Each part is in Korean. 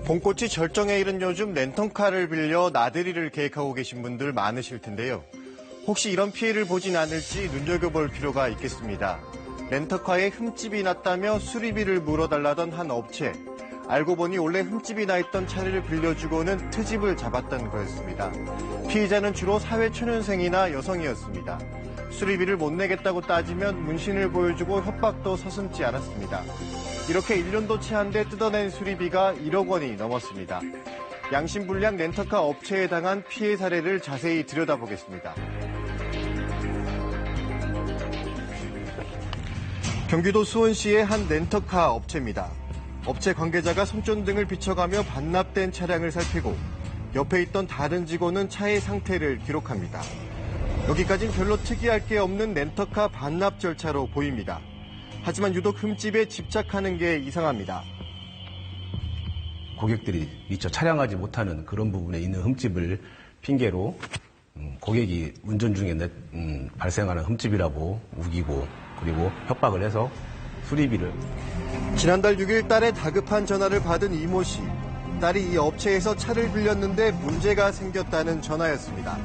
봄꽃이 절정에 이른 요즘 랜턴카를 빌려 나들이를 계획하고 계신 분들 많으실 텐데요. 혹시 이런 피해를 보진 않을지 눈여겨볼 필요가 있겠습니다. 렌터카에 흠집이 났다며 수리비를 물어달라던 한 업체. 알고 보니 원래 흠집이 나 있던 차를 빌려주고는 트집을 잡았던 거였습니다. 피의자는 주로 사회초년생이나 여성이었습니다. 수리비를 못 내겠다고 따지면 문신을 보여주고 협박도 서슴지 않았습니다. 이렇게 1년도 채 안 돼 뜯어낸 수리비가 1억 원이 넘었습니다. 양심불량 렌터카 업체에 당한 피해 사례를 자세히 들여다보겠습니다. 경기도 수원시의 한 렌터카 업체입니다. 업체 관계자가 손전등을 비춰가며 반납된 차량을 살피고 옆에 있던 다른 직원은 차의 상태를 기록합니다. 여기까진 별로 특이할 게 없는 렌터카 반납 절차로 보입니다. 하지만 유독 흠집에 집착하는 게 이상합니다. 고객들이 미처 차량하지 못하는 그런 부분에 있는 흠집을 핑계로 고객이 운전 중에 발생하는 흠집이라고 우기고 그리고 협박을 해서 수리비를. 지난달 6일 딸의 다급한 전화를 받은 이모 씨. 딸이 이 업체에서 차를 빌렸는데 문제가 생겼다는 전화였습니다.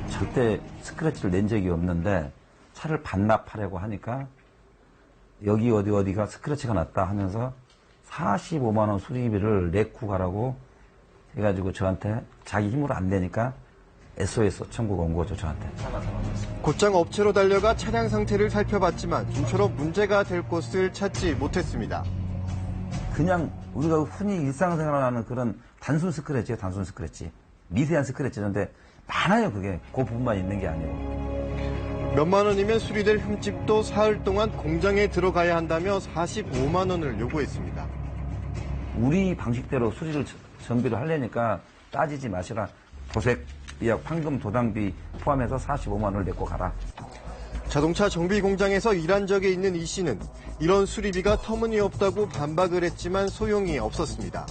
절대 스크래치를 낸 적이 없는데 차를 반납하려고 하니까 여기 어디가 스크래치가 났다 하면서 45만 원 수리비를 내고 가라고 해가지고 저한테 자기 힘으로 안 되니까 SOS 청구가 온 거죠, 저한테. 곧장 업체로 달려가 차량 상태를 살펴봤지만 좀처럼 문제가 될 곳을 찾지 못했습니다. 그냥 우리가 흔히 일상생활하는 그런 단순 스크래치예요, 단순 스크래치. 미세한 스크래치인데 많아요, 그게. 그 부분만 있는 게 아니고. 몇만 원이면 수리될 흠집도 사흘 동안 공장에 들어가야 한다며 45만 원을 요구했습니다. 우리 방식대로 수리를 정비를 하려니까 따지지 마시라. 도색비와 판금 도당비 포함해서 45만 원을 내고 가라. 자동차 정비 공장에서 일한 적이 있는 이 씨는 이런 수리비가 터무니없다고 반박을 했지만 소용이 없었습니다.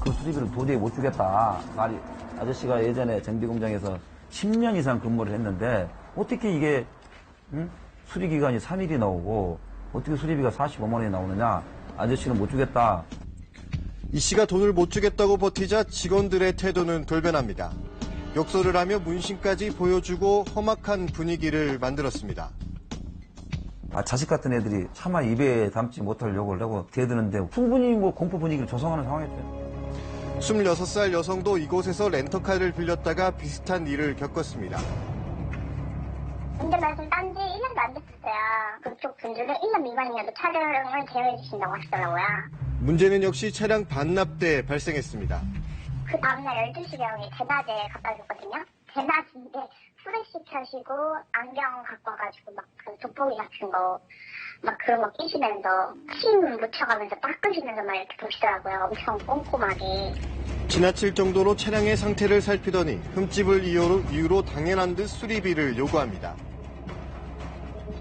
그 수리비를 도저히 못 주겠다. 말이 아저씨가 예전에 정비 공장에서 10년 이상 근무를 했는데 어떻게 이게 수리기간이 3일이 나오고 어떻게 수리비가 45만 원이 나오느냐. 아저씨는 못 주겠다. 이 씨가 돈을 못 주겠다고 버티자 직원들의 태도는 돌변합니다. 욕설을 하며 문신까지 보여주고 험악한 분위기를 만들었습니다. 자식 같은 애들이 차마 입에 담지 못할 욕을 하고 대드는데 충분히 공포 분위기를 조성하는 상황이었죠. 26살 여성도 이곳에서 렌터카를 빌렸다가 비슷한 일을 겪었습니다. 운전 면허를 딴지 1년도 안 됐었어요. 그쪽 분들은 1년 미만이라도 촬영을 제어해 주신다고 하시더라고요. 문제는 역시 차량 반납 때 발생했습니다. 그 다음날 12시경에 대낮에 갖다 줬거든요. 대낮인데 후레쉬 켜시고 안경 갖고 와가지고 막 그 돋보기 같은 거 막 그런 거 끼시면서 침 묻혀가면서 닦으시면서 막 이렇게 보시더라고요. 엄청 꼼꼼하게. 지나칠 정도로 차량의 상태를 살피더니 흠집을 이유로 당연한 듯 수리비를 요구합니다.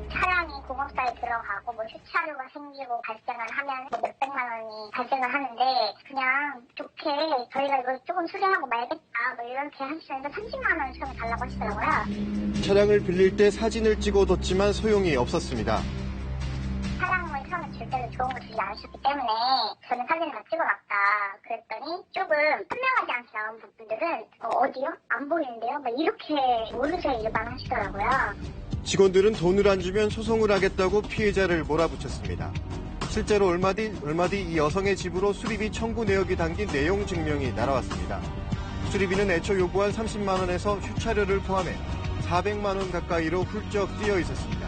차량이 공업사에 들어가고 뭐 휴차료가 생기고 발생을 하면 몇백만 원이 발생을 하는데 그냥 좋게 저희가 이거 조금 수리하고 말겠다 뭐 이렇게 하시는데 30만 원 처음에 달라고 하시더라고요. 차량을 빌릴 때 사진을 찍어뒀지만 소용이 없었습니다. 차량을 처음에 줄 때도 좋은 거 주지 않으셨기 때문에 저는 사진을 다 찍어놨다. 그랬더니 조금 선명하지 않게 나온 부분들은 어디요? 안 보이는데요? 막 이렇게 모르셔 일반 하시더라고요. 직원들은 돈을 안 주면 소송을 하겠다고 피해자를 몰아붙였습니다. 실제로 얼마 뒤 이 여성의 집으로 수리비 청구 내역이 담긴 내용 증명이 날아왔습니다. 수리비는 애초 요구한 30만 원에서 휴차료를 포함해 400만 원 가까이로 훌쩍 뛰어 있었습니다.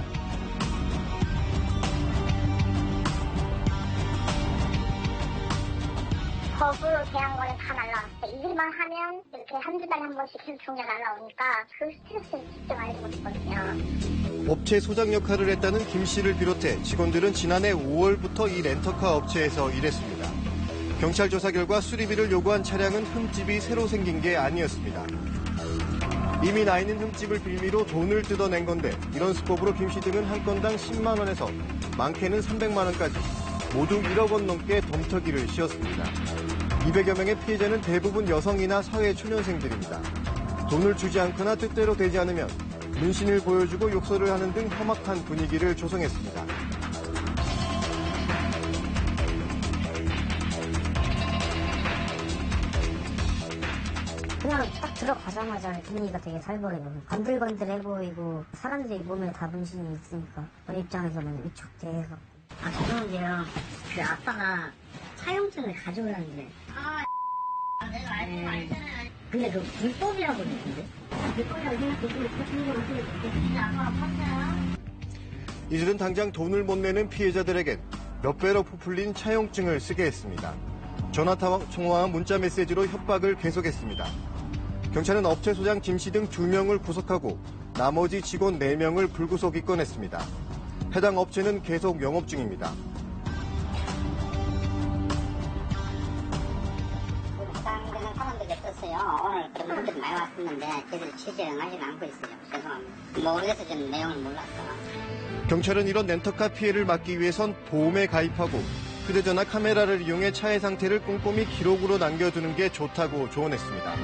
법으로 대한 거는 다 날라왔어요. 일만 하면 이렇게 한두 달에 한 번씩 계속 종류가 날라오니까 그 스트레스를 진짜 많이 받았거든요. 업체 소장 역할을 했다는 김 씨를 비롯해 직원들은 지난해 5월부터 이 렌터카 업체에서 일했습니다. 경찰 조사 결과 수리비를 요구한 차량은 흠집이 새로 생긴 게 아니었습니다. 이미 나 있는 흠집을 빌미로 돈을 뜯어낸 건데 이런 수법으로 김 씨 등은 한 건당 10만 원에서 많게는 300만 원까지 모두 1억 원 넘게 덤터기를 씌웠습니다. 200여 명의 피해자는 대부분 여성이나 사회 초년생들입니다. 돈을 주지 않거나 뜻대로 되지 않으면 문신을 보여주고 욕설을 하는 등 험악한 분위기를 조성했습니다. 그냥 딱 들어가자마자 분위기가 되게 살벌해 보여. 건들건들해 보이고 사람들이 몸에 다 문신이 있으니까 우리 입장에서는 위축돼서. 아, 죄송한데요. 그 아빠가 사용증을 가져오라는데. 내가 알고 알잖아요. 근데 그 불법이라고 그러는데? 불법이라고 생각했고, 그렇게 어떻게 아빠가 팠어요? 이들은 당장 돈을 못 내는 피해자들에겐 몇 배로 부풀린 차용증을 쓰게 했습니다. 전화 통화와 문자 메시지로 협박을 계속했습니다. 경찰은 업체 소장 김 씨 등 2명을 구속하고 나머지 직원 4명을 불구속 입건했습니다. 해당 업체는 계속 영업 중입니다. 해당되는 사람들이 없었어요. 오늘 그런 분들이 많이 왔었는데 저희들이 취재를 하지 않고 있어요. 죄송합니다. 모르겠어. 저는 내용을 몰랐어. 경찰은 이런 렌터카 피해를 막기 위해선 보험에 가입하고 휴대전화 카메라를 이용해 차의 상태를 꼼꼼히 기록으로 남겨두는 게 좋다고 조언했습니다.